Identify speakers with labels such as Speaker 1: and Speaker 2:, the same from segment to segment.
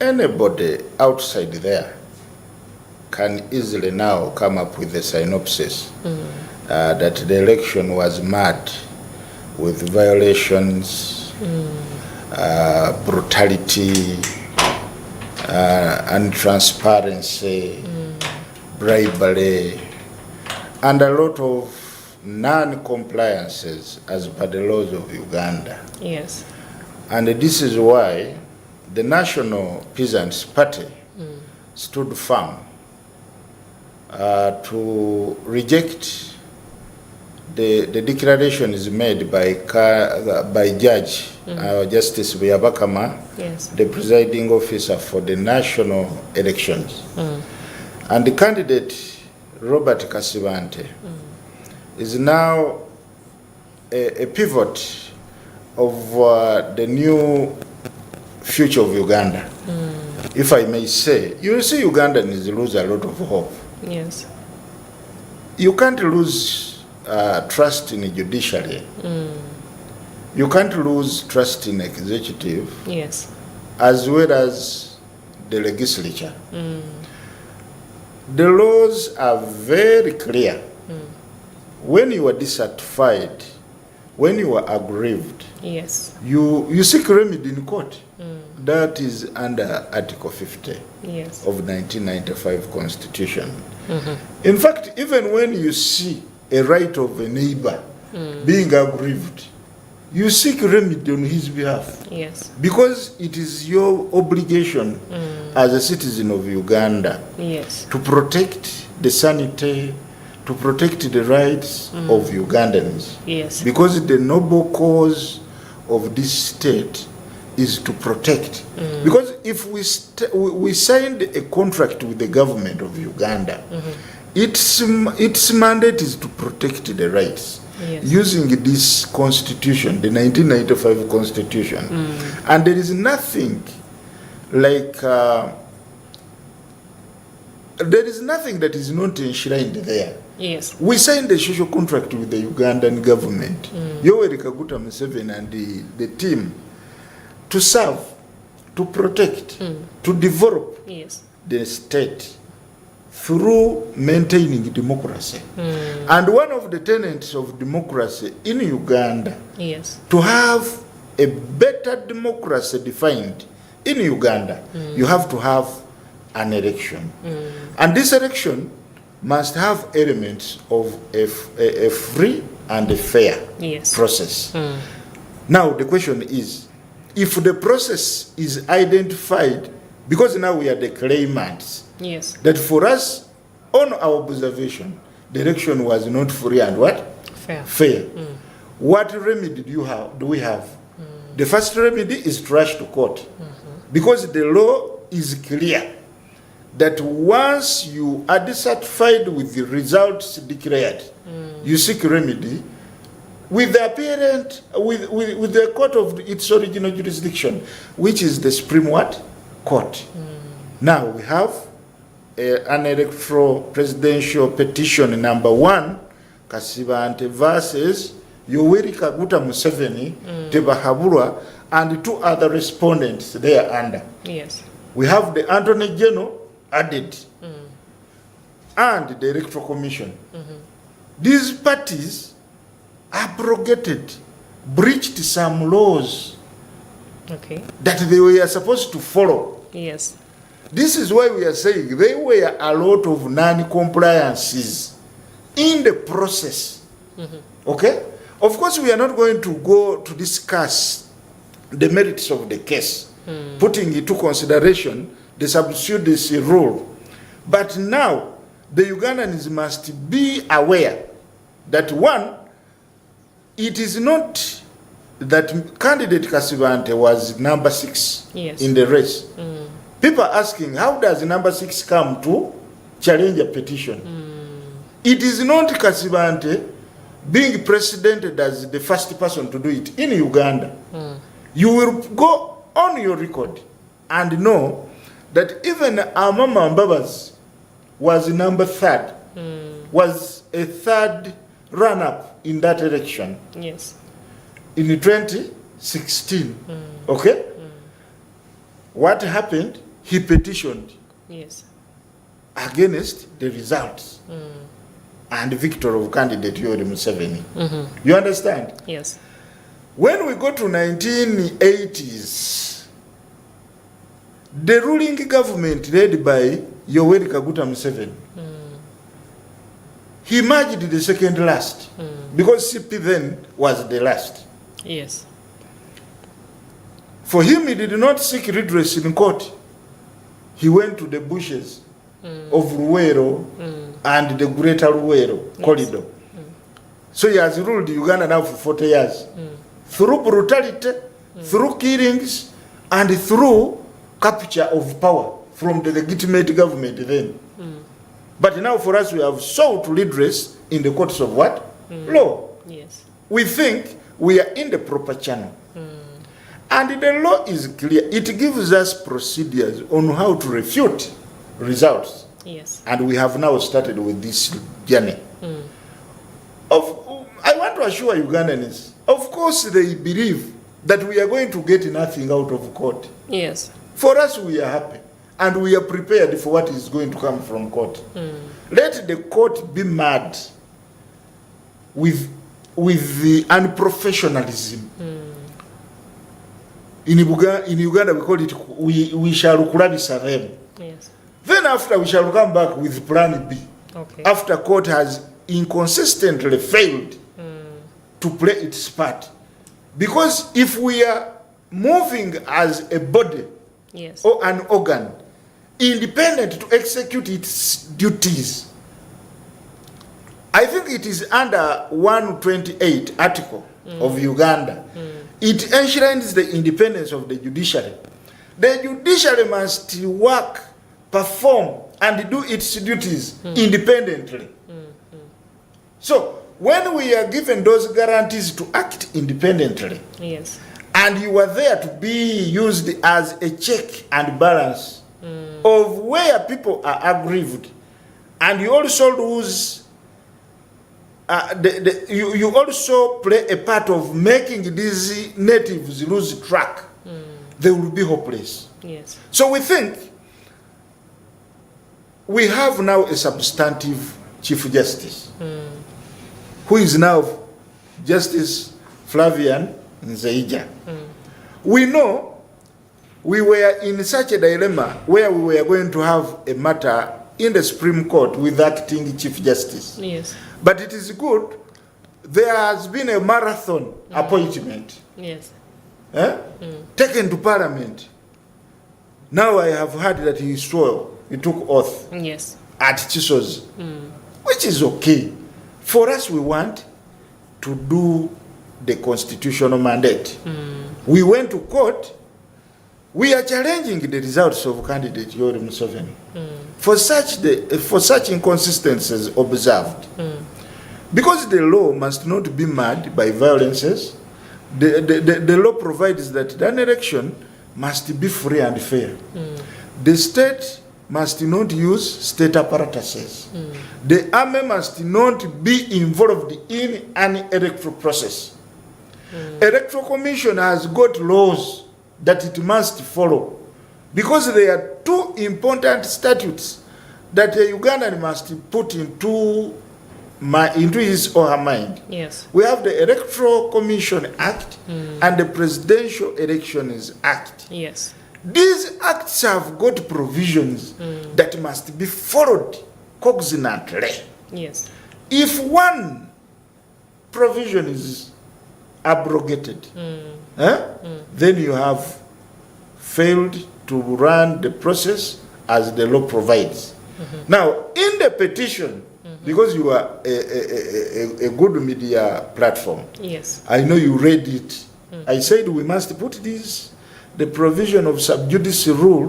Speaker 1: Anybody outside there can easily now come up with a synopsis that the election was marred with violations, brutality, untransparency, bribery, and a lot of non-compliances as per the laws of Uganda.
Speaker 2: Yes.
Speaker 1: And this is why the National Peasants Party stood firm to reject the declarations made by Judge Justice Buyabakama,
Speaker 2: yes,
Speaker 1: the presiding officer for the national elections. And the candidate, Robert Kasibante, is now a pivot of the new future of Uganda. If I may say, you see Ugandans lose a lot of hope.
Speaker 2: Yes.
Speaker 1: You can't lose trust in the judiciary. You can't lose trust in executive,
Speaker 2: yes,
Speaker 1: as well as the legislature. The laws are very clear. When you are dissatisfied, when you are aggrieved,
Speaker 2: yes,
Speaker 1: you seek remedy in court. That is under Article 50
Speaker 2: yes,
Speaker 1: of 1995 Constitution. In fact, even when you see a right of a neighbor being aggrieved, you seek remedy on his behalf.
Speaker 2: yes,
Speaker 1: Because it is your obligation as a citizen of Uganda
Speaker 2: yes,
Speaker 1: to protect the sanity, to protect the rights of Ugandans.
Speaker 2: yes,
Speaker 1: Because the noble cause of this state is to protect. Because if we signed a contract with the government of Uganda, its mandate is to protect the rights.
Speaker 2: yes,
Speaker 1: Using this constitution, the 1995 constitution. And there is nothing like, there is nothing that is not enshrined there.
Speaker 2: yes,
Speaker 1: We signed a social contract with the Ugandan government, Yoweri Kaguta Museveni and the team, to serve, to protect, to develop
Speaker 2: yes,
Speaker 1: the state through maintaining democracy. And one of the tenets of democracy in Uganda,
Speaker 2: yes,
Speaker 1: to have a better democracy defined in Uganda, you have to have an election. And this election must have elements of a free and a fair
Speaker 2: yes,
Speaker 1: process. Now the question is, if the process is identified, because now we are the claimants,
Speaker 2: yes,
Speaker 1: that for us, on our observation, the election was not free and what?
Speaker 2: fair,
Speaker 1: What remedy do we have? The first remedy is to rush to court. Because the law is clear that once you are dissatisfied with the results declared, you seek remedy with the appearance, with the court of its original jurisdiction, which is the Supreme what? Court. Now we have an electoral presidential petition number 1, Kasibante versus Yoweri Kaguta Museveni, Tebahabura, and 2 other respondents there under.
Speaker 2: yes,
Speaker 1: We have the Attorney General added and the Electoral Commission. These parties abrogated, breached some laws
Speaker 2: okay,
Speaker 1: that they were supposed to follow.
Speaker 2: yes,
Speaker 1: This is why we are saying there were a lot of non-compliances in the process. Okay? Of course, we are not going to go to discuss the merits of the case, putting into consideration the sub judice rule. But now, the Ugandans must be aware that, one, it is not that candidate Kasibante was number 6
Speaker 2: yes,
Speaker 1: in the race. People are asking, how does number 6 come to challenge a petition? It is not Kasibante being presidented as the first person to do it in Uganda. You will go on your record and know that even Amama Mbabas was number 3rd, was a 3rd run-up in that election
Speaker 2: yes,
Speaker 1: in 2016. Okay? What happened? He petitioned
Speaker 2: Yes.
Speaker 1: against the results and victory of candidate Yoweri Museveni. You understand?
Speaker 2: Yes.
Speaker 1: When we go to 1980s, the ruling government led by Yoweri Kaguta Museveni, he merged the second last because CP then was the last.
Speaker 2: Yes.
Speaker 1: For him, he did not seek redress in court. He went to the bushes of Luwero and the Greater Luwero corridor. So he has ruled Uganda now for 40 years. Through brutality, through killings, and through capture of power from the legitimate government then. But now for us, we have sought redress in the courts of what? Law.
Speaker 2: Yes.
Speaker 1: We think we are in the proper channel. And the law is clear. It gives us procedures on how to refute results.
Speaker 2: Yes.
Speaker 1: And we have now started with this journey. I want to assure Ugandans, of course they believe that we are going to get nothing out of court.
Speaker 2: Yes.
Speaker 1: For us, we are happy. And we are prepared for what is going to come from court. Let the court be mad with the unprofessionalism. In Uganda, we call it, we shall kurabisa them.
Speaker 2: Yes.
Speaker 1: Then after, we shall come back with plan B.
Speaker 2: Okay.
Speaker 1: After court has inconsistently failed to play its part. Because if we are moving as a body
Speaker 2: Yes.
Speaker 1: or an organ, independent to execute its duties, I think it is under 128 article of Uganda. It enshrines the independence of the judiciary. The judiciary must work, perform, and do its duties independently. So, when we are given those guarantees to act independently,
Speaker 2: Yes.
Speaker 1: and you are there to be used as a check and balance of where people are aggrieved, and you also lose, you also play a part of making these natives lose track, they will be hopeless.
Speaker 2: Yes.
Speaker 1: So we think we have now a substantive Chief Justice, who is now Justice Flavian Nzeija. We know we were in such a dilemma where we were going to have a matter in the Supreme Court with acting Chief Justice.
Speaker 2: Yes.
Speaker 1: But it is good, there has been a marathon appointment
Speaker 2: Yes.
Speaker 1: taken to Parliament. Now I have heard that he took oath
Speaker 2: Yes.
Speaker 1: at Chiso's, which is okay. For us, we want to do the constitutional mandate. We went to court. We are challenging the results of candidate Yoweri Museveni for such inconsistencies observed. Because the law must not be marred by violences. The law provides that an election must be free and fair. The state must not use state apparatuses. The army must not be involved in an electoral process. Electoral Commission has got laws that it must follow, because there are two important statutes that a Ugandan must put into his or her mind.
Speaker 2: Yes.
Speaker 1: We have the Electoral Commission Act and the Presidential Elections Act.
Speaker 2: Yes.
Speaker 1: These acts have got provisions that must be followed cognizantly.
Speaker 2: Yes.
Speaker 1: If one provision is abrogated, then you have failed to run the process as the law provides. Now, in the petition, because you are a good media platform,
Speaker 2: Yes.
Speaker 1: I know you read it. I said we must put the provision of sub judice rule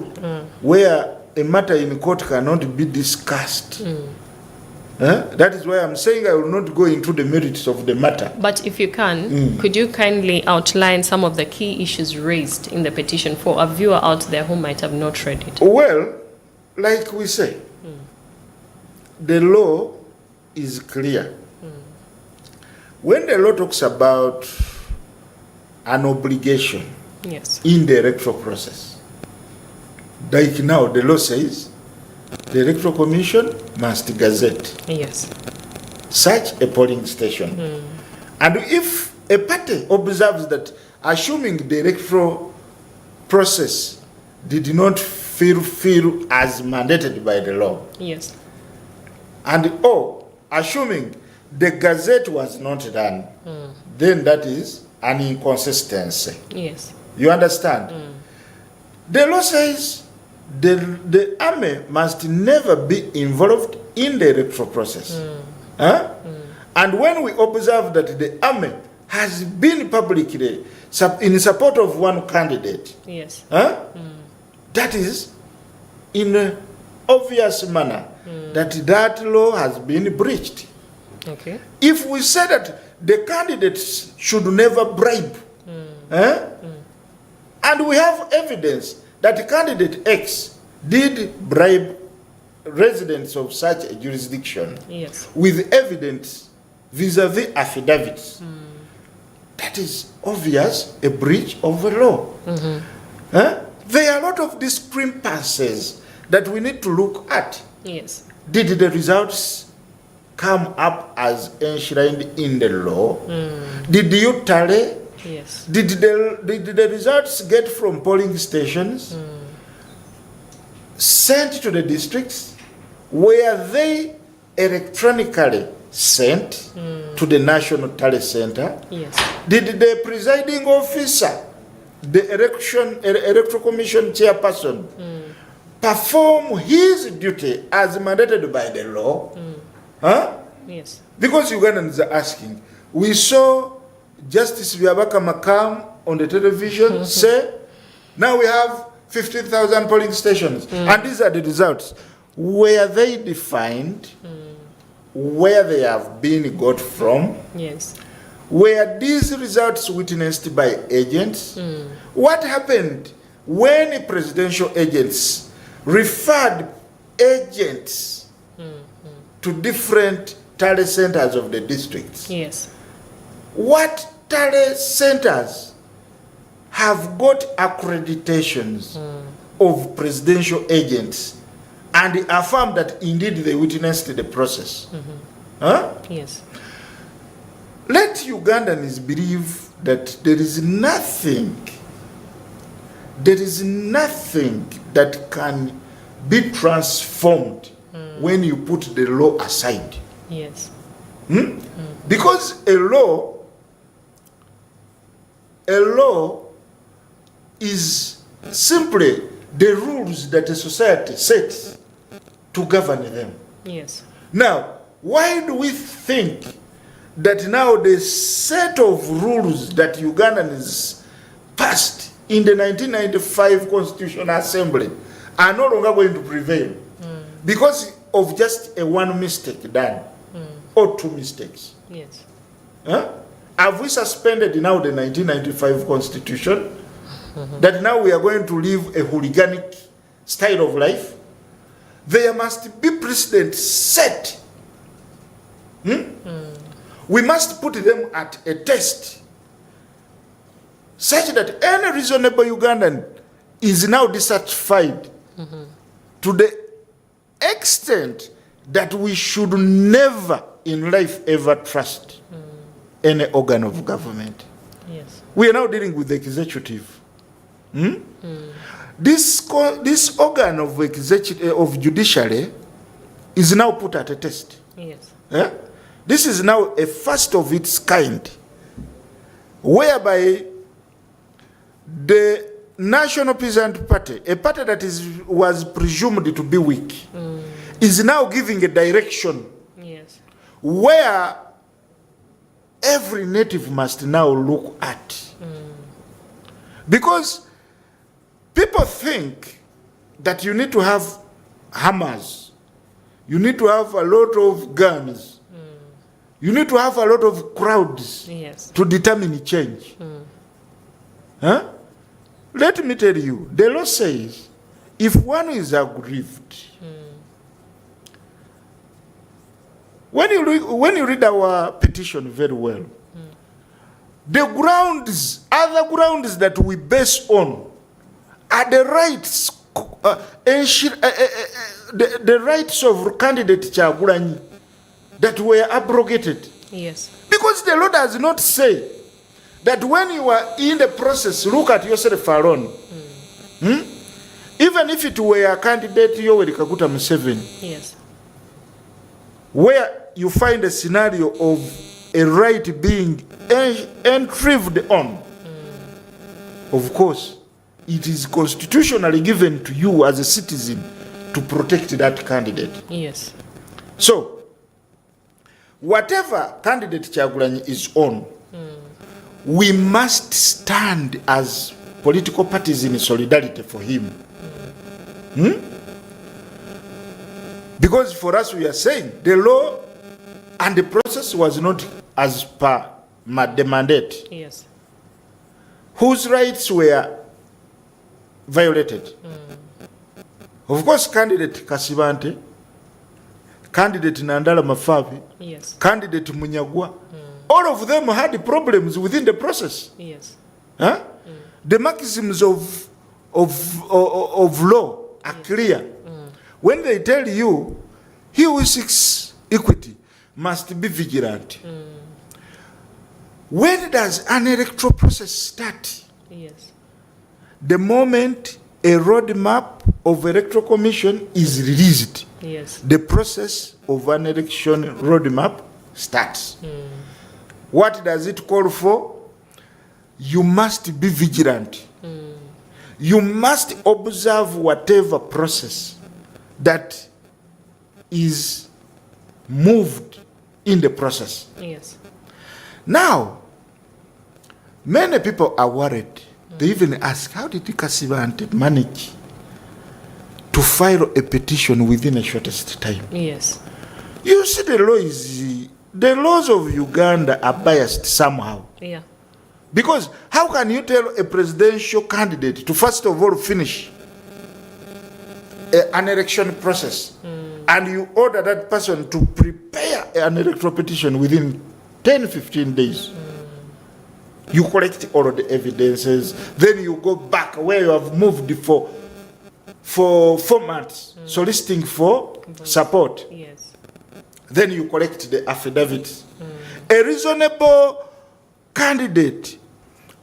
Speaker 1: where a matter in court cannot be discussed. That is why I'm saying I will not go into the merits of the matter.
Speaker 2: But if you can, could you kindly outline some of the key issues raised in the petition for a viewer out there who might have not read it?
Speaker 1: Well, like we say, the law is clear. When the law talks about an obligation
Speaker 2: Yes.
Speaker 1: in the electoral process, Like now, the law says the Electoral Commission must gazette
Speaker 2: Yes.
Speaker 1: such a polling station. And if a party observes that, assuming the electoral process did not fulfill as mandated by the law,
Speaker 2: Yes.
Speaker 1: and assuming the gazette was not done, then that is an inconsistency.
Speaker 2: Yes.
Speaker 1: You understand? The law says the army must never be involved in the electoral process. And when we observe that the army has been publicly in support of one candidate,
Speaker 2: Yes.
Speaker 1: that is in an obvious manner that law has been breached.
Speaker 2: Okay.
Speaker 1: If we say that the candidates should never bribe, and we have evidence that candidate X did bribe residents of such a jurisdiction,
Speaker 2: Yes.
Speaker 1: with evidence vis-a-vis affidavits, that is obvious a breach of the law. There are a lot of discrepancies that we need to look at.
Speaker 2: Yes.
Speaker 1: Did the results come up as enshrined in the law? Did you tally?
Speaker 2: Yes.
Speaker 1: Did the results get from polling stations sent to the districts? Were they electronically sent to the National Tally Center?
Speaker 2: Yes.
Speaker 1: Did the presiding officer, the Electoral Commission chairperson, perform his duty as mandated by the law?
Speaker 2: Yes.
Speaker 1: Because Ugandans are asking, we saw Justice Byabaka Makam on the television say, now we have 15,000 polling stations, and these are the results. Were they defined? Where they have been got from?
Speaker 2: Yes.
Speaker 1: Were these results witnessed by agents? What happened when presidential agents referred agents to different tally centers of the districts?
Speaker 2: Yes.
Speaker 1: What tally centers have got accreditations of presidential agents and affirm that indeed they witnessed the process?
Speaker 2: Yes.
Speaker 1: Let Ugandans believe that there is nothing that can be transformed when you put the law aside.
Speaker 2: Yes.
Speaker 1: Because a law is simply the rules that a society sets to govern them.
Speaker 2: Yes.
Speaker 1: Now, why do we think that now the set of rules that Ugandans passed in the 1995 Constitutional Assembly are no longer going to prevail because of just a one mistake done or two mistakes?
Speaker 2: Yes.
Speaker 1: Have we suspended now the 1995 Constitution that now we are going to live a hooliganic style of life? There must be precedents set. We must put them at a test such that any reasonable Ugandan is now dissatisfied to the extent that we should never in life ever trust any organ of government.
Speaker 2: Yes.
Speaker 1: We are now dealing with the executive. This organ of judiciary is now put at a test.
Speaker 2: Yes.
Speaker 1: This is now a first of its kind, whereby the National Peasant Party, a party that was presumed to be weak, is now giving a direction
Speaker 2: Yes.
Speaker 1: where every native must now look at. Because people think that you need to have hammers, you need to have a lot of guns, you need to have a lot of crowds
Speaker 2: Yes.
Speaker 1: to determine change. Let me tell you, the law says if one is aggrieved, when you read our petition very well, the other grounds that we base on are the rights the rights of candidate Kyagulanyi that were abrogated.
Speaker 2: Yes.
Speaker 1: Because the law does not say that when you are in the process, look at yourself alone. Even if it were a candidate Yoweri Kaguta Museveni,
Speaker 2: yes,
Speaker 1: where you find a scenario of a right being entreated on, of course, it is constitutionally given to you as a citizen to protect that candidate.
Speaker 2: Yes.
Speaker 1: So, whatever candidate Kyagulanyi is on, we must stand as political parties in solidarity for him. Because for us, we are saying the law and the process was not as per the mandate.
Speaker 2: Yes.
Speaker 1: Whose rights were violated? Of course, candidate Kasibante, candidate Nandala Mafabi,
Speaker 2: yes,
Speaker 1: candidate Munyagwa, all of them had problems within the process.
Speaker 2: yes,
Speaker 1: The maxims of law are clear. When they tell you, he who seeks equity must be vigilant. When does an electoral process start?
Speaker 2: yes,
Speaker 1: The moment a roadmap of electoral commission is released,
Speaker 2: yes,
Speaker 1: the process of an election roadmap starts. What does it call for? You must be vigilant. You must observe whatever process that is moved in the process.
Speaker 2: yes,
Speaker 1: Now, many people are worried. They even ask, how did Kasibante manage to file a petition within the shortest time?
Speaker 2: yes,
Speaker 1: You see, the laws of Uganda are biased somehow.
Speaker 2: yeah,
Speaker 1: Because how can you tell a presidential candidate to first of all finish an election process and you order that person to prepare an electoral petition within 10-15 days? You collect all of the evidences, then you go back where you have moved for 4 months, soliciting for support.
Speaker 2: yes,
Speaker 1: Then you collect the affidavits. A reasonable candidate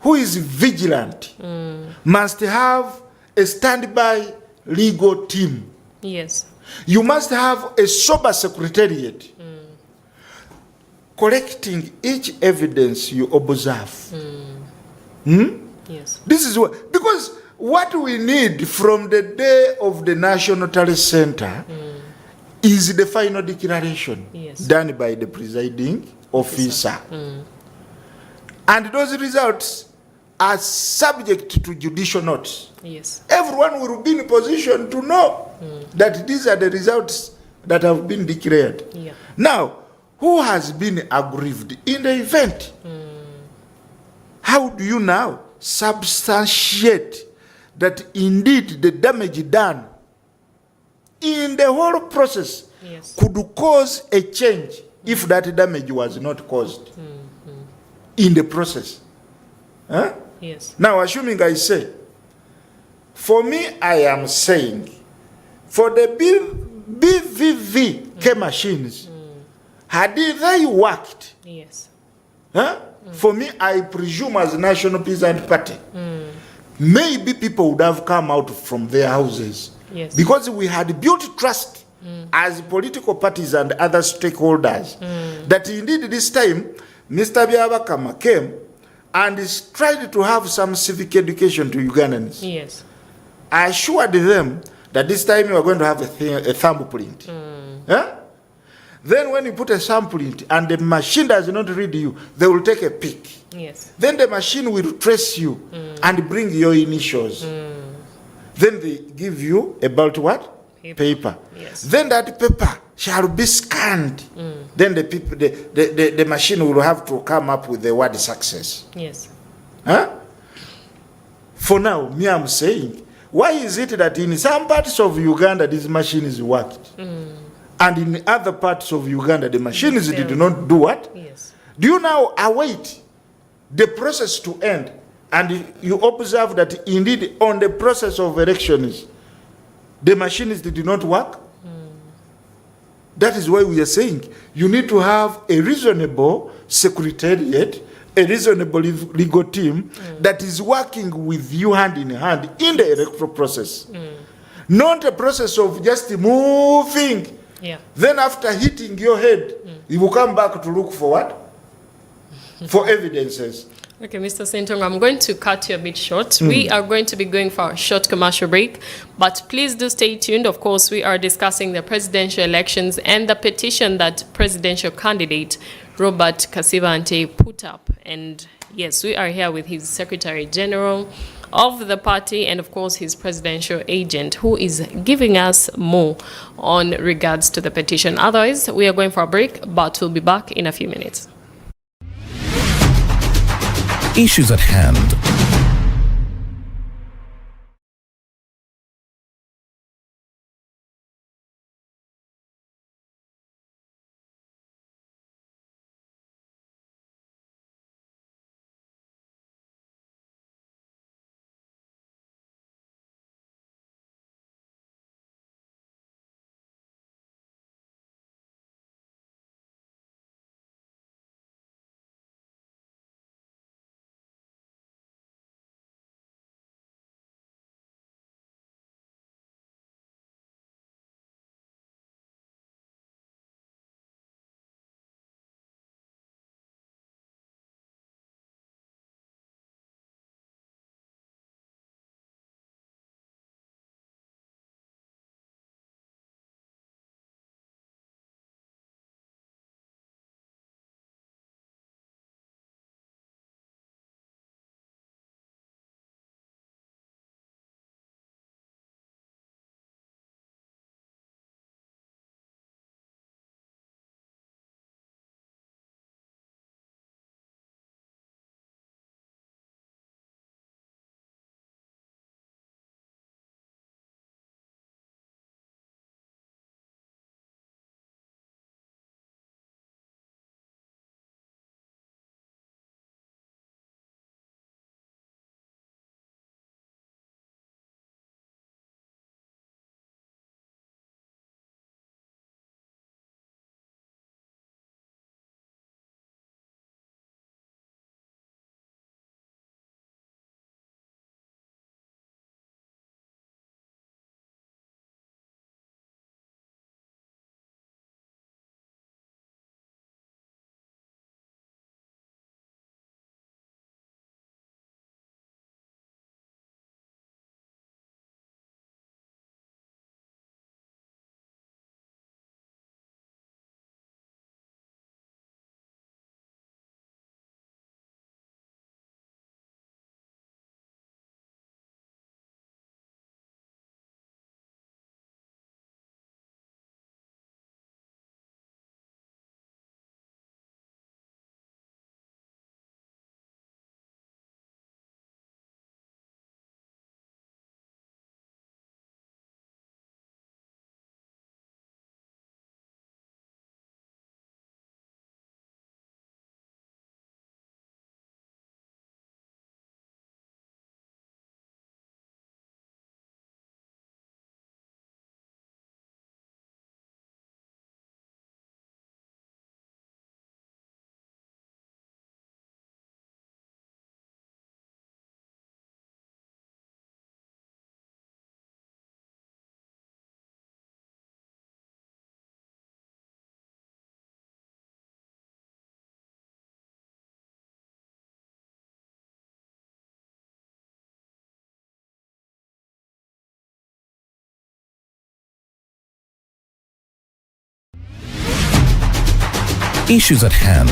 Speaker 1: who is vigilant must have a standby legal team.
Speaker 2: yes,
Speaker 1: You must have a sober secretariat collecting each evidence you observe.
Speaker 2: yes,
Speaker 1: This is what, because what we need from the day of the National Tally Center is the final declaration
Speaker 2: yes,
Speaker 1: done by the presiding officer. And those results are subject to judicial notice.
Speaker 2: yes,
Speaker 1: Everyone will be in a position to know that these are the results that have been declared.
Speaker 2: yeah,
Speaker 1: Now, who has been aggrieved in the event? How do you now substantiate that indeed the damage done in the whole process
Speaker 2: yes,
Speaker 1: could cause a change if that damage was not caused in the process?
Speaker 2: yes,
Speaker 1: Now, assuming I say, for me, I am saying, for the BVVK machines, had they worked,
Speaker 2: yes,
Speaker 1: for me, I presume as National Peasant Party, maybe people would have come out from their houses.
Speaker 2: yes,
Speaker 1: Because we had built trust as political parties and other stakeholders that indeed this time Mr. Byabakama came and tried to have some civic education to Ugandans.
Speaker 2: yes,
Speaker 1: I assured them that this time you are going to have a thumbprint. Then when you put a thumbprint and the machine does not read you, they will take a pic.
Speaker 2: yes,
Speaker 1: Then the machine will trace you and bring your initials. Then they give you about what? Paper.
Speaker 2: yes,
Speaker 1: Then that paper shall be scanned. Then the machine will have to come up with the word success.
Speaker 2: yes,
Speaker 1: For now, me I'm saying, why is it that in some parts of Uganda these machines worked, and in other parts of Uganda the machines did not do what?
Speaker 2: yes,
Speaker 1: Do you now await the process to end, and you observe that indeed on the process of elections the machines did not work. That is why we are saying you need to have a reasonable secretariat, a reasonable legal team that is working with you hand in hand in the electoral process. Not a process of just moving. Then after hitting your head, you will come back to look for what? For evidences.
Speaker 2: Okay, Mr. Ssentogo, I'm going to cut you a bit short. We are going to be going for a short commercial break, but please do stay tuned. Of course, we are discussing the presidential elections and the petition that presidential candidate Robert Kasivante put up. And yes, we are here with his Secretary General of the party and, of course, his presidential agent, who is giving us more on regards to the petition. Otherwise, we are going for a break, but we'll be back in a few minutes.
Speaker 3: Issues at Hand. Issues at Hand.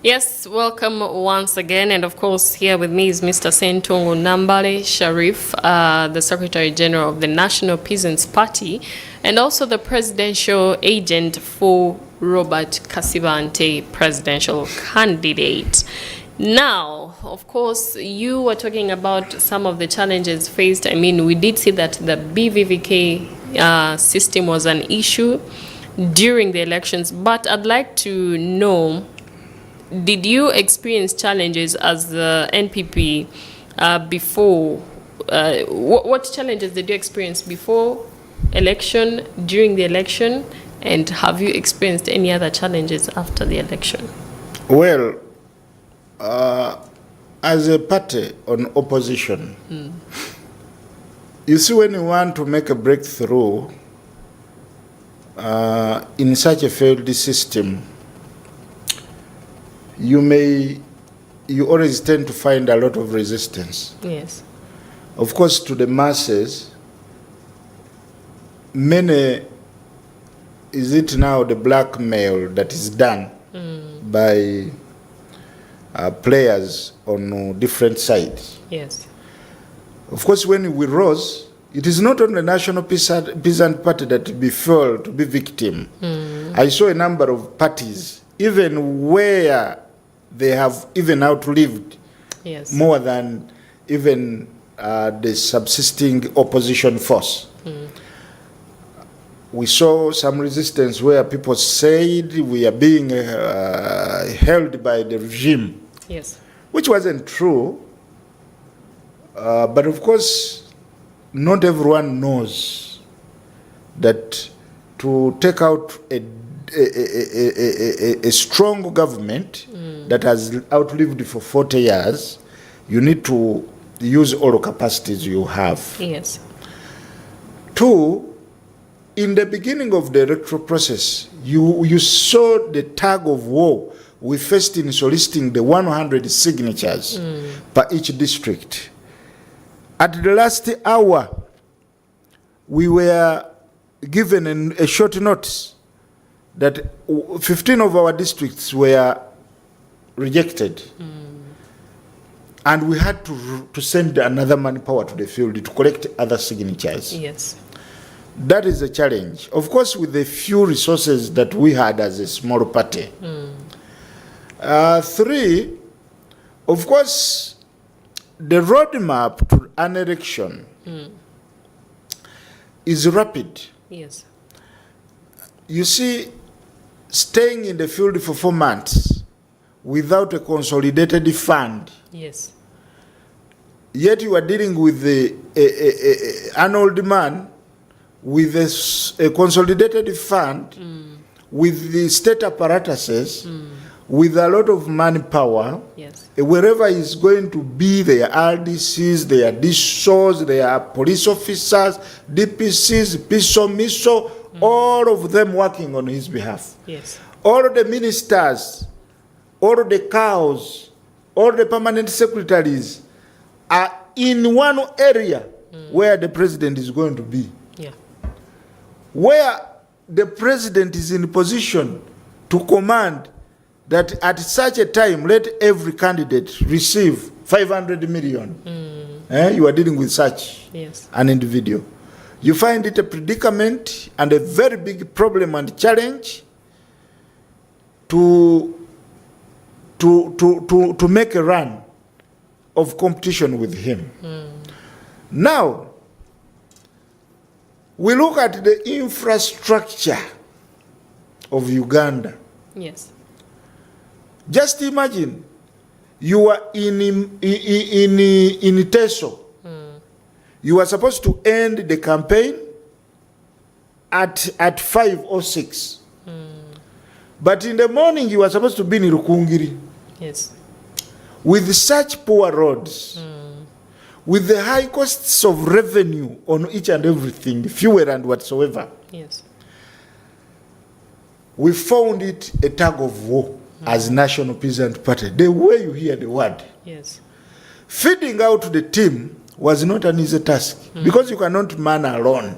Speaker 2: Yes, welcome once again. And of course, here with me is Mr. Ssentogo Nambale Sharif, the Secretary General of the National Peasants Party, and also the presidential agent for Robert Kasivante, presidential candidate. Now, of course, you were talking about some of the challenges faced. I mean, we did see that the BVVK system was an issue during the elections, but I'd like to know did you experience challenges as the NPP before? What challenges did you experience before election, during the election, and have you experienced any other challenges after the election?
Speaker 1: Well, as a party on opposition, you see, when you want to make a breakthrough in such a failed system, you always tend to find a lot of resistance.
Speaker 2: Yes.
Speaker 1: Of course, to the masses, many, is it now the blackmail that is done by players on different sides?
Speaker 2: Yes.
Speaker 1: Of course, when we rose, it is not only the National Peasant Party that befell to be victim. I saw a number of parties, even where they have even outlived more than even the subsisting opposition force. We saw some resistance where people said we are being held by the regime, which wasn't true. But of course, not everyone knows that to take out a strong government that has outlived for 40 years, you need to use all the capacities you have.
Speaker 2: Yes.
Speaker 1: Two, in the beginning of the electoral process, you saw the tug of war we faced in soliciting the 100 signatures per each district. At the last hour, we were given a short notice that 15 of our districts were rejected. And we had to send another manpower to the field to collect other signatures.
Speaker 2: Yes.
Speaker 1: That is a challenge. Of course, with the few resources that we had as a small party. Three, of course, the roadmap to an election is rapid.
Speaker 2: Yes.
Speaker 1: You see, staying in the field for 4 months without a consolidated fund, yet you are dealing with an old man with a consolidated fund, with the state apparatuses, with a lot of manpower. Wherever is going to be, there are RDCs, there are DSOs, there are police officers, DPCs, PISO, all of them working on his behalf. All of the ministers, all of the COUs, all the permanent secretaries are in one area where the president is going to be. Where the president is in a position to command that at such a time, let every candidate receive 500 million. You are dealing with such an individual. You find it a predicament and a very big problem and challenge to make a run of competition with him. Now, we look at the infrastructure of Uganda. Just imagine you are in Teso. You are supposed to end the campaign at 5 or 6. But in the morning you are supposed to be in Rukungiri. With such poor roads, with the high costs of revenue on each and everything, fuel and whatsoever, we found it a tug of war. As National Peasant Party, the way you hear the word. Feeding out the team was not an easy task because you cannot man alone.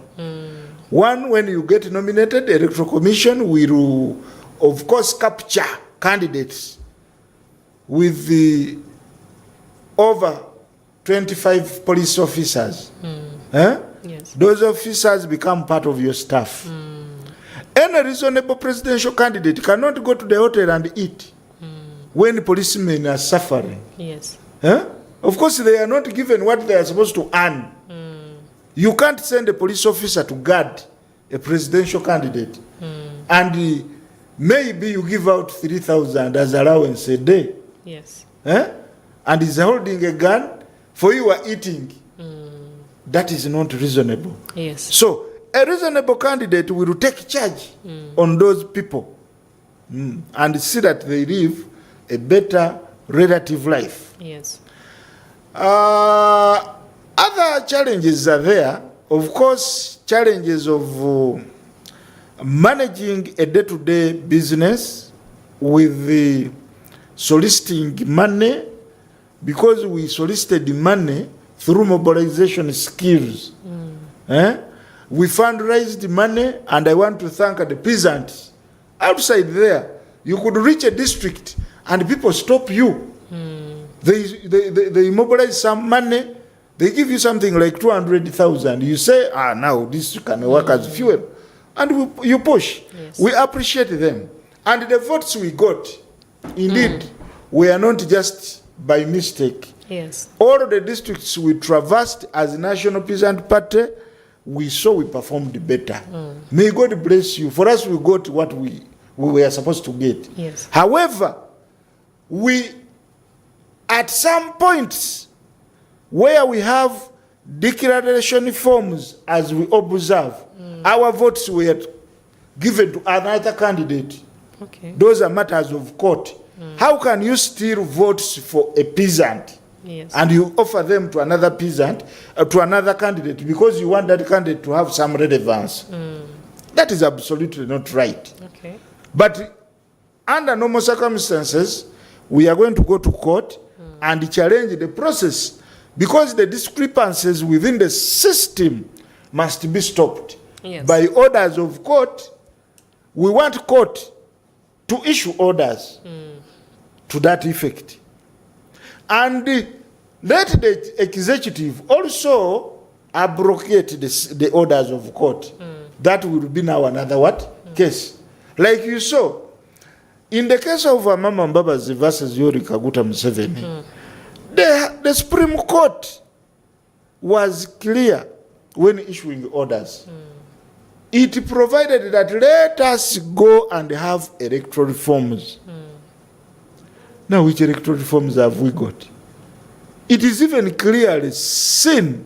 Speaker 1: One, when you get nominated, the Electoral Commission will, of course, capture candidates with the over 25 police officers. Those officers become part of your staff. Any reasonable presidential candidate cannot go to the hotel and eat when policemen are suffering. Of course, they are not given what they are supposed to earn. You can't send a police officer to guard a presidential candidate and maybe you give out 3,000 as allowance a day.
Speaker 2: Yes.
Speaker 1: And he's holding a gun, for you are eating. That is not reasonable.
Speaker 2: Yes.
Speaker 1: So a reasonable candidate will take charge on those people and see that they live a better relative life.
Speaker 2: Yes.
Speaker 1: Other challenges are there. Of course, challenges of managing a day-to-day business with the soliciting money, because we solicited money through mobilization skills. We fundraised money, and I want to thank the peasants. Outside there, you could reach a district and people stop you. They mobilize some money, they give you something like 200,000. You say, now this can work as fuel. And you push.
Speaker 2: Yes.
Speaker 1: We appreciate them. And the votes we got, indeed, we are not just by mistake.
Speaker 2: Yes.
Speaker 1: All the districts we traversed as National Peasant Party, we saw we performed better. May God bless you. For us, we got what we were supposed to get.
Speaker 2: Yes.
Speaker 1: However, we, at some points where we have declaration forms as we observe, our votes were given to another candidate.
Speaker 2: Okay.
Speaker 1: Those are matters of court. How can you steal votes for a peasant?
Speaker 2: Yes.
Speaker 1: And you offer them to another peasant, to another candidate, because you want that candidate to have some relevance? That is absolutely not right.
Speaker 2: Okay.
Speaker 1: But under normal circumstances, we are going to go to court and challenge the process, because the discrepancies within the system must be stopped.
Speaker 2: Yes.
Speaker 1: By orders of court. We want court to issue orders to that effect. And let the executive also abrogate the orders of court. That will be now another case. Like you saw, in the case of Mama Mbabazi versus Yoweri Kaguta Museveni, the Supreme Court was clear when issuing orders. It provided that let us go and have electoral reforms. Now, which electoral reforms have we got? It is even clearly seen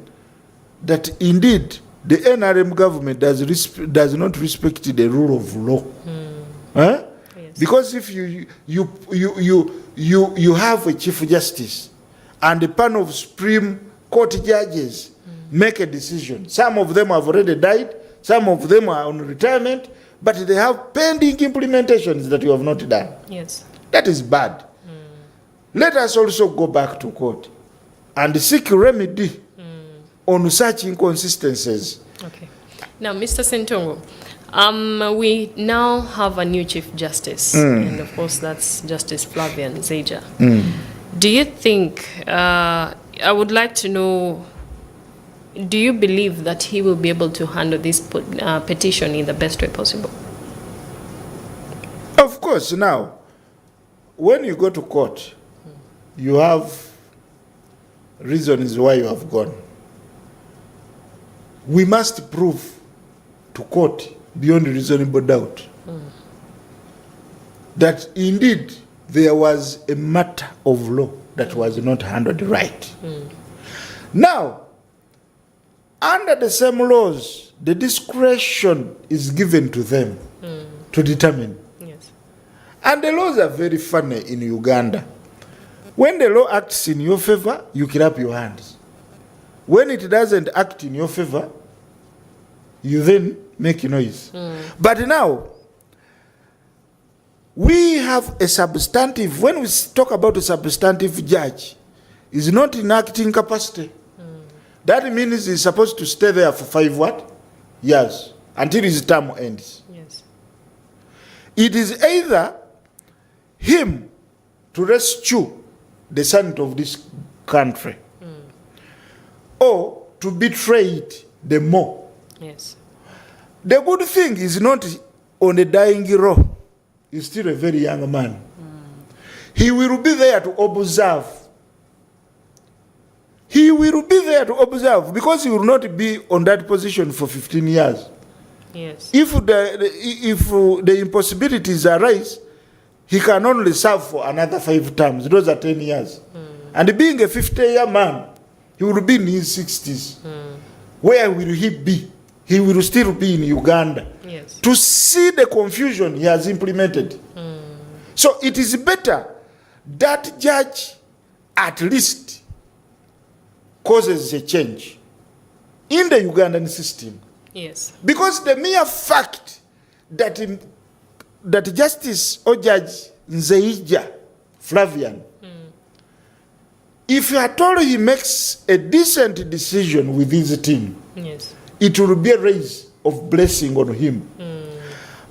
Speaker 1: that indeed the NRM government does not respect the rule of law. Yes. Because if you have a chief justice and a panel of Supreme Court judges make a decision, some of them have already died, some of them are on retirement, but they have pending implementations that you have not done.
Speaker 2: Yes.
Speaker 1: That is bad. Let us also go back to court and seek remedy on such inconsistencies.
Speaker 2: Okay. Now, Mr. Ssentogo, we now have a new Chief Justice, and of course that's Justice Flavian Zeja. Do you think, I would like to know, do you believe that he will be able to handle this petition in the best way possible?
Speaker 1: Of course. Now, when you go to court, you have reasons why you have gone. We must prove to court beyond reasonable doubt that indeed there was a matter of law that was not handled right. Now, under the same laws, the discretion is given to them to determine.
Speaker 2: Yes.
Speaker 1: And the laws are very funny in Uganda. When the law acts in your favor, you clap your hands. When it doesn't act in your favor, you then make noise. But now, we have a substantive, when we talk about a substantive judge, is not in acting capacity. That means he's supposed to stay there for 5 years until his term ends.
Speaker 2: Yes.
Speaker 1: It is either him to rescue the Senate of this country or to betray it the more.
Speaker 2: Yes.
Speaker 1: The good thing is not on a dying row. He's still a very young man. He will be there to observe. He will be there to observe because he will not be on that position for 15 years.
Speaker 2: Yes.
Speaker 1: If the impossibilities arise, he can only serve for another 5 terms. Those are 10 years. And being a 50-year man, he will be in his 60s. Where will he be? He will still be in Uganda.
Speaker 2: Yes.
Speaker 1: To see the confusion he has implemented. So it is better that judge at least causes a change in the Ugandan system.
Speaker 2: Yes.
Speaker 1: Because the mere fact that that Justice or Judge Nzeija Flavian, if at all he makes a decent decision with his team,
Speaker 2: Yes.
Speaker 1: it will be a raise of blessing on him.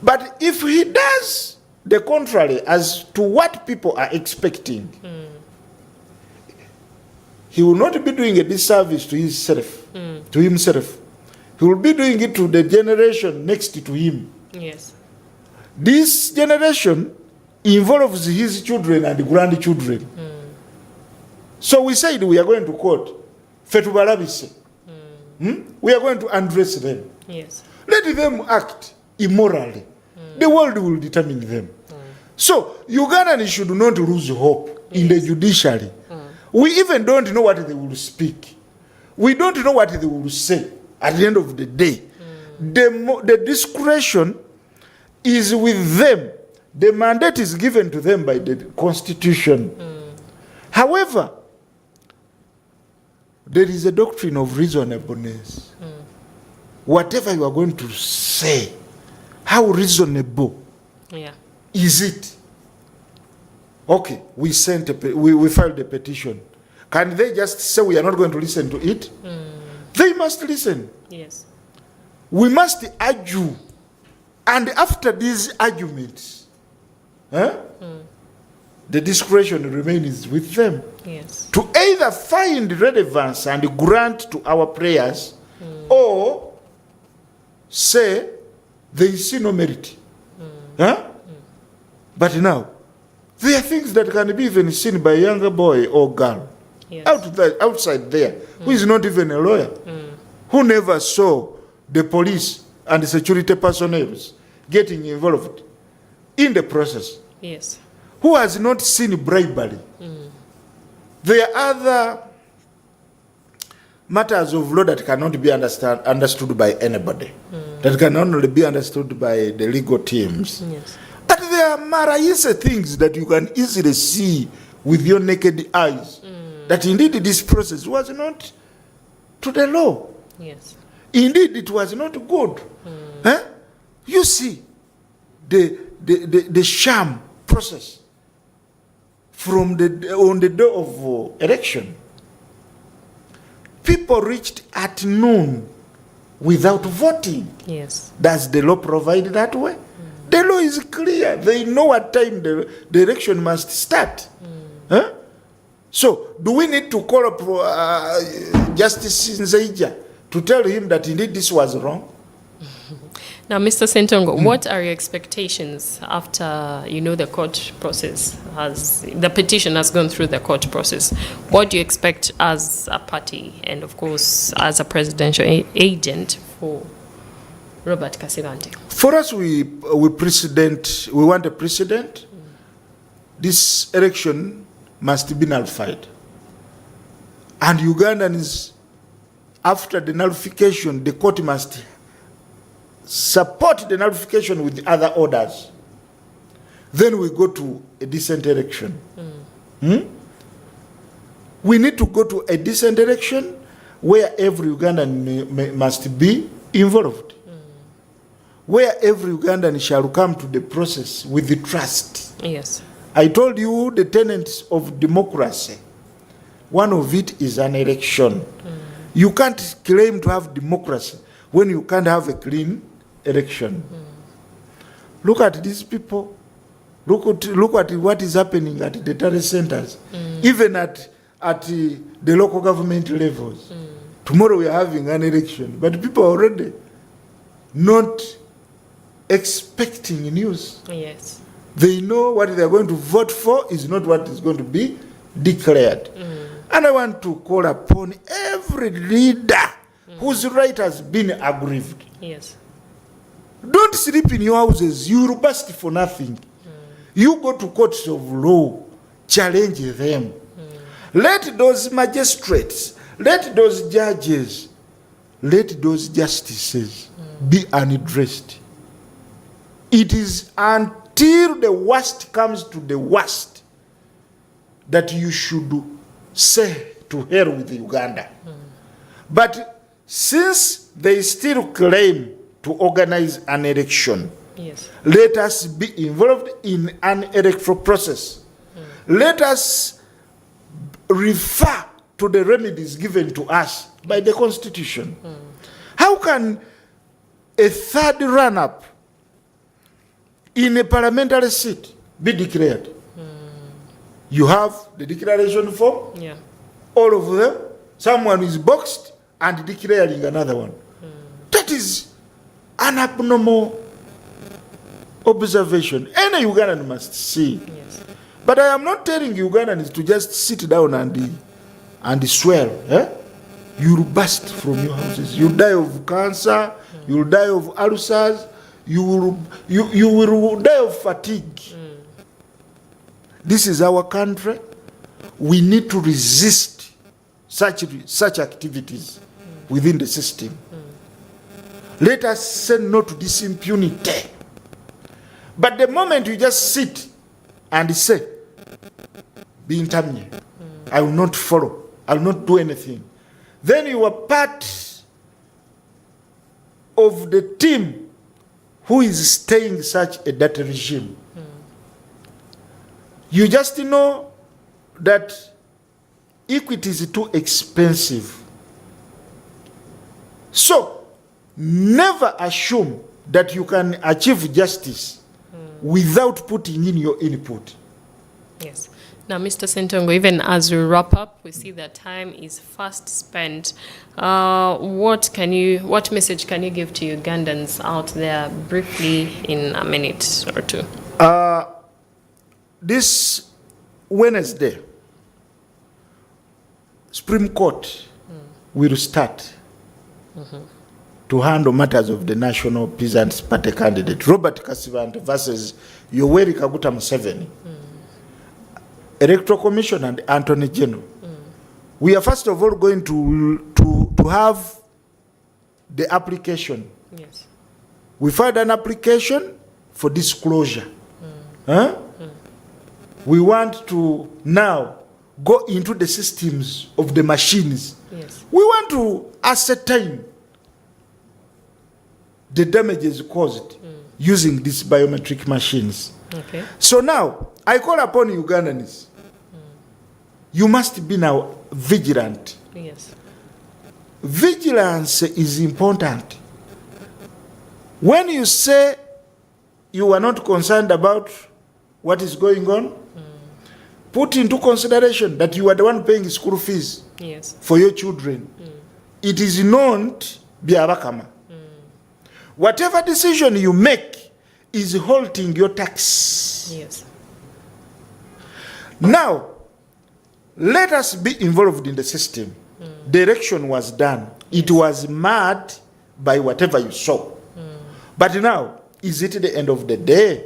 Speaker 1: But if he does the contrary as to what people are expecting, he will not be doing a disservice to himself. He will be doing it to the generation next to him.
Speaker 2: Yes.
Speaker 1: This generation involves his children and grandchildren. So we said we are going to court. Fetubalabise. We are going to address them.
Speaker 2: Yes.
Speaker 1: Let them act immorally. The world will determine them. So Ugandans should not lose hope in the judiciary. We even don't know what they will speak. We don't know what they will say at the end of the day. The discretion is with them. The mandate is given to them by the Constitution. However, there is a doctrine of reasonableness. Whatever you are going to say, how reasonable is it? Okay, we filed a petition. Can they just say we are not going to listen to it? They must listen.
Speaker 2: Yes.
Speaker 1: We must argue. And after these arguments, the discretion remains with them.
Speaker 2: Yes.
Speaker 1: To either find relevance and grant to our prayers, or say they see no merit. But now, there are things that can be even seen by a younger boy or girl outside there, who is not even a lawyer, who never saw the police and the security personnel getting involved in the process.
Speaker 2: Yes.
Speaker 1: Who has not seen bribery. There are other matters of law that cannot be understood by anybody, that can only be understood by the legal teams.
Speaker 2: Yes.
Speaker 1: But there are maraise things that you can easily see with your naked eyes, that indeed this process was not to the law.
Speaker 2: Yes.
Speaker 1: Indeed, it was not good. You see the sham process from on the day of election. People reached at noon without voting.
Speaker 2: Yes.
Speaker 1: Does the law provide that way? The law is clear. They know what time the election must start. So, do we need to call up Justice Nzeija to tell him that indeed this was wrong?
Speaker 2: Now, Mr. Ssentogo, what are your expectations after, the court process the petition has gone through the court process? What do you expect as a party and, of course, as a presidential agent for Robert Kasirante?
Speaker 1: For us, we want a precedent. This election must be nullified. And Ugandans, after the nullification, the court must support the nullification with the other orders. Then we go to a decent election. We need to go to a decent election where every Ugandan must be involved. Where every Ugandan shall come to the process with the trust.
Speaker 2: Yes.
Speaker 1: I told you the tenets of democracy. One of it is an election. You can't claim to have democracy when you can't have a clean election. Look at these people. Look at what is happening at the terrace centers, even at the local government levels. Tomorrow we are having an election, but people are already not expecting news.
Speaker 2: Yes.
Speaker 1: They know what they are going to vote for is not what is going to be declared. And I want to call upon every leader whose right has been aggrieved.
Speaker 2: Yes.
Speaker 1: Don't sleep in your houses. You will bust for nothing. You go to courts of law, challenge them. Let those magistrates, let those judges, let those justices be unaddressed. It is until the worst comes to the worst that you should say to hell with Uganda. But since they still claim to organize an election,
Speaker 2: Yes.
Speaker 1: let us be involved in an electoral process. Let us refer to the remedies given to us by the Constitution. How can a third run-up in a parliamentary seat be declared? You have the declaration form,
Speaker 2: Yeah.
Speaker 1: all of them, someone is boxed and declaring another one. That is an abnormal observation. Any Ugandan must see.
Speaker 2: Yes.
Speaker 1: But I am not telling Ugandans to just sit down and swear. You'll burst from your houses. You'll die of cancer. You'll die of ulcers. You will die of fatigue. This is our country. We need to resist such activities within the system. Let us say no to this impunity. But the moment you just sit and say, Bintamye, I will not follow, I will not do anything, then you are part of the team who is staying such a dirty regime. You just know that equity is too expensive. So, never assume that you can achieve justice without putting in your input.
Speaker 2: Yes. Now, Mr. Ssentogo, even as we wrap up, we see that time is fast spent. What message can you give to Ugandans out there briefly in a minute or two?
Speaker 1: This Wednesday, Supreme Court will start to handle matters of the National Peasants Party candidate, Robert Kasibanda versus Yoweri Kaguta Museveni, Electoral Commission and Attorney General. We are first of all going to have the application.
Speaker 2: Yes.
Speaker 1: We filed an application for disclosure. We want to now go into the systems of the machines.
Speaker 2: Yes.
Speaker 1: We want to ascertain the damages caused using these biometric machines.
Speaker 2: Okay.
Speaker 1: So now, I call upon Ugandans. You must be now vigilant.
Speaker 2: Yes.
Speaker 1: Vigilance is important. When you say you are not concerned about what is going on, put into consideration that you are the one paying school fees.
Speaker 2: Yes.
Speaker 1: For your children. It is not biabakama. Whatever decision you make is halting your tax.
Speaker 2: Yes.
Speaker 1: Now, let us be involved in the system. The election was done. It was marred by whatever you saw. But now, is it the end of the day?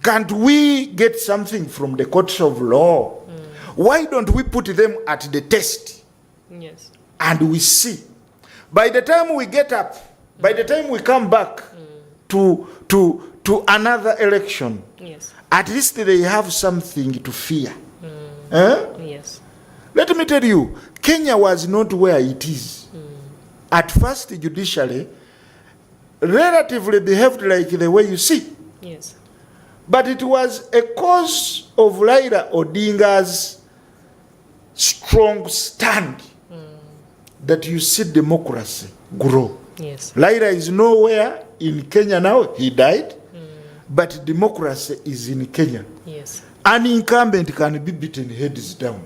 Speaker 1: Can't we get something from the courts of law? Why don't we put them at the test?
Speaker 2: Yes.
Speaker 1: And we see. By the time we get up, by the time we come back to another election,
Speaker 2: Yes.
Speaker 1: at least they have something to fear.
Speaker 2: Yes.
Speaker 1: Let me tell you, Kenya was not where it is. At first, judicially, relatively behaved like the way you see.
Speaker 2: Yes.
Speaker 1: But it was a cause of Raila Odinga's strong stand that you see democracy grow.
Speaker 2: Yes.
Speaker 1: Raila is nowhere in Kenya now. He died. But democracy is in Kenya.
Speaker 2: Yes.
Speaker 1: An incumbent can be beaten heads down.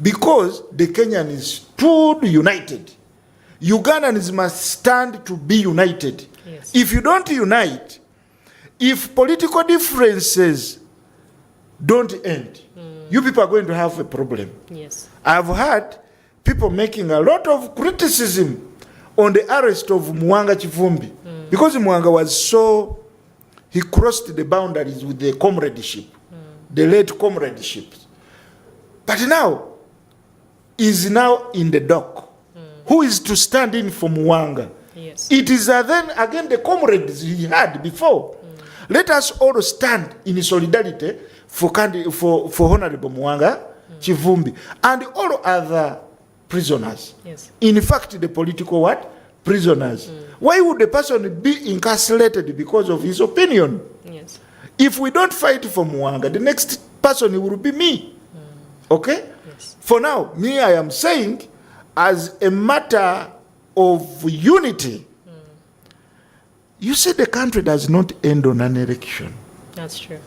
Speaker 1: Because the Kenyans stood united. Ugandans must stand to be united.
Speaker 2: Yes.
Speaker 1: If you don't unite, if political differences don't end, you people are going to have a problem.
Speaker 2: Yes.
Speaker 1: I've heard people making a lot of criticism on the arrest of Mwanga Chivumbi. Because Mwanga was so, he crossed the boundaries with the comradeship, the late comradeship. But now, is now in the dock. Who is to stand in for Mwanga?
Speaker 2: Yes.
Speaker 1: It is then again the comrades he had before. Let us all stand in solidarity for Honorable Mwanga Chivumbi and all other prisoners.
Speaker 2: Yes.
Speaker 1: In fact, the political what? Prisoners. Why would the person be incarcerated because of his opinion?
Speaker 2: Yes.
Speaker 1: If we don't fight for Mwanga, the next person will be me. Okay?
Speaker 2: Yes.
Speaker 1: For now, me, I am saying, as a matter of unity, you see, the country does not end on an election.
Speaker 2: That's true.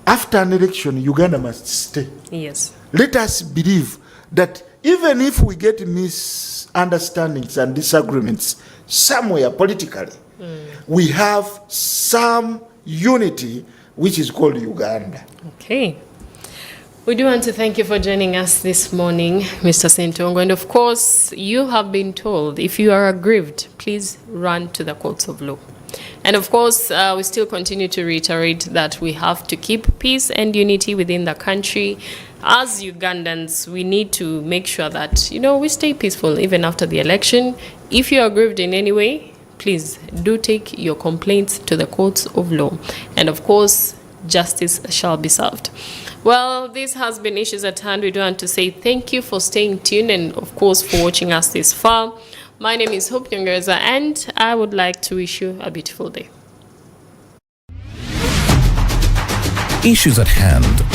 Speaker 1: After an election, Uganda must stay.
Speaker 2: Yes.
Speaker 1: Let us believe that even if we get misunderstandings and disagreements somewhere politically, we have some unity which is called Uganda.
Speaker 2: Okay. We do want to thank you for joining us this morning, Mr. Ssentogo. And of course, you have been told if you are aggrieved, please run to the courts of law. And of course, we still continue to reiterate that we have to keep peace and unity within the country. As Ugandans, we need to make sure that, we stay peaceful even after the election. If you are aggrieved in any way, please do take your complaints to the courts of law. And of course, justice shall be served. Well, this has been Issues at Hand. We do want to say thank you for staying tuned and, of course, for watching us this far. My name is Nyongereza, and I would like to wish you a beautiful day.
Speaker 3: Issues at Hand.